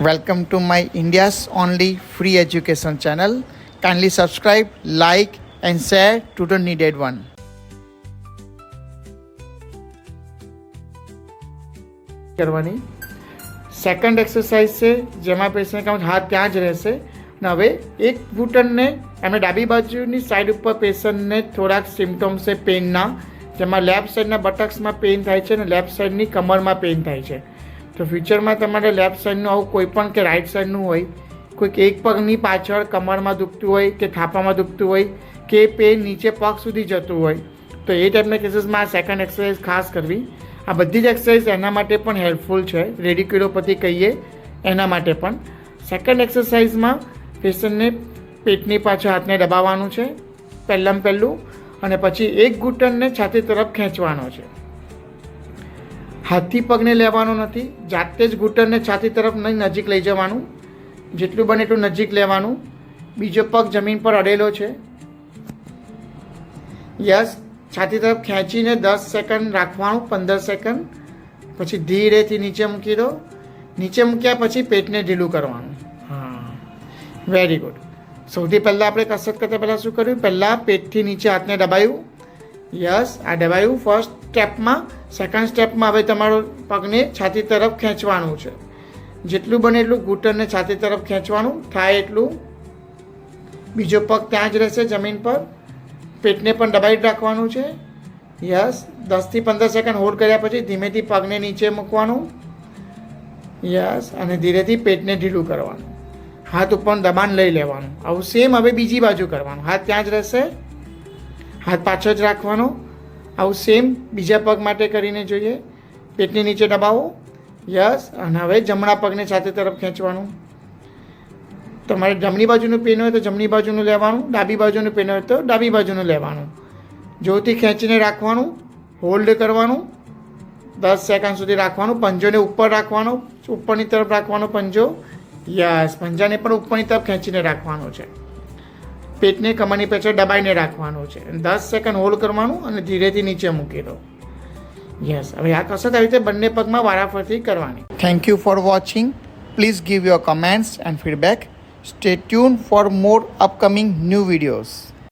Welcome to my India's only free education channel. Kindly subscribe, like and share to the needed one. કરવાની second exercise છે જેમાં patient કામ હાથ ત્યાં જ રહેશે અને હવે એક ઘૂંટણને અમે ડાબી બાજુની સાઈડ ઉપર પેશન્ટને થોડાક સિમ્ટમ્સ છે પેઇનના, જેમાં લેફ્ટ સાઈડના બટક્સમાં પેઇન થાય છે અને લેફ્ટ સાઈડની કમરમાં પેઇન થાય છે. તો ફ્યુચરમાં તમારે લેફ્ટ સાઈડનું આવું કોઈ પણ કે રાઈટ સાઈડનું હોય, કોઈક એક પગની પાછળ કમરમાં દુખતું હોય કે થાપામાં દુખતું હોય કે પેઇન નીચે પગ સુધી જતું હોય, તો એ ટાઈપના કેસીસમાં આ સેકન્ડ એક્સરસાઇઝ ખાસ કરવી. આ બધી જ એક્સરસાઇઝ એના માટે પણ હેલ્પફુલ છે, રેડિક્યુલોપેથી કહીએ એના માટે પણ. સેકન્ડ એક્સરસાઇઝમાં પેશન્ટને પેટની પાછળ હાથને દબાવવાનું છે પહેલું, અને પછી એક ઘૂંટણને છાતી તરફ ખેંચવાનો છે. હાથથી પગને લેવાનો નથી, જાતે જ ઘૂંટણને છાતી તરફ નજીક લઈ જવાનું, જેટલું બને એટલું નજીક લેવાનું. બીજો પગ જમીન પર અડેલો છે. યસ, છાતી તરફ ખેંચીને 10 સેકન્ડ રાખવાનું, 15 સેકન્ડ, પછી ધીરેથી નીચે મૂકી દો. નીચે મૂક્યા પછી પેટને ઢીલું કરવાનું. હા, વેરી ગુડ. સૌથી પહેલાં આપણે કસરત કરતાં પહેલાં શું કર્યું? પહેલાં પેટથી નીચે હાથને દબાયું. યસ, આ દબાયું ફર્સ્ટ સ્ટેપમાં. સેકન્ડ સ્ટેપમાં હવે તમારો પગને છાતી તરફ ખેંચવાનું છે. જેટલું બને એટલું ઘૂંટણને છાતી તરફ ખેંચવાનું થાય એટલું. બીજો પગ ત્યાં જ રહેશે જમીન પર. પેટને પણ દબાઈ રાખવાનું છે. યસ, 10થી 15 સેકન્ડ હોલ્ડ કર્યા પછી ધીમેથી પગને નીચે મૂકવાનું. યસ, અને ધીરેથી પેટને ઢીલું કરવાનું. હાથ ઉપર દબાણ લઈ લેવાનું. આવું સેમ હવે બીજી બાજુ કરવાનું. હાથ ત્યાં જ રહેશે, હાથ પાછળ જ રાખવાનો. આવું સેમ બીજા પગ માટે કરીને જોઈએ. પેટની નીચે દબાવો. યસ, અને હવે જમણા પગને છાતી તરફ ખેંચવાનું. તમારે જમણી બાજુનું પેન હોય તો જમણી બાજુનું લેવાનું, ડાબી બાજુનું પેન હોય તો ડાબી બાજુનું લેવાનું. જોરથી ખેંચીને રાખવાનું, હોલ્ડ કરવાનું, 10 સેકન્ડ સુધી રાખવાનું. પંજોને ઉપર રાખવાનો, ઉપરની તરફ રાખવાનો પંજો. યસ, પંજાને પણ ઉપરની તરફ ખેંચીને રાખવાનું છે. પેટને કમરની પાછળ દબાઈને રાખવાનું છે. 10 સેકન્ડ હોલ્ડ કરવાનું અને ધીરેથી નીચે મૂકી દો. યસ, હવે આ કસરત આવી રીતે બંને પગમાં વારાફરતી કરવાની. Thank you for watching. Please give your comments and feedback. Stay tuned for more upcoming new videos.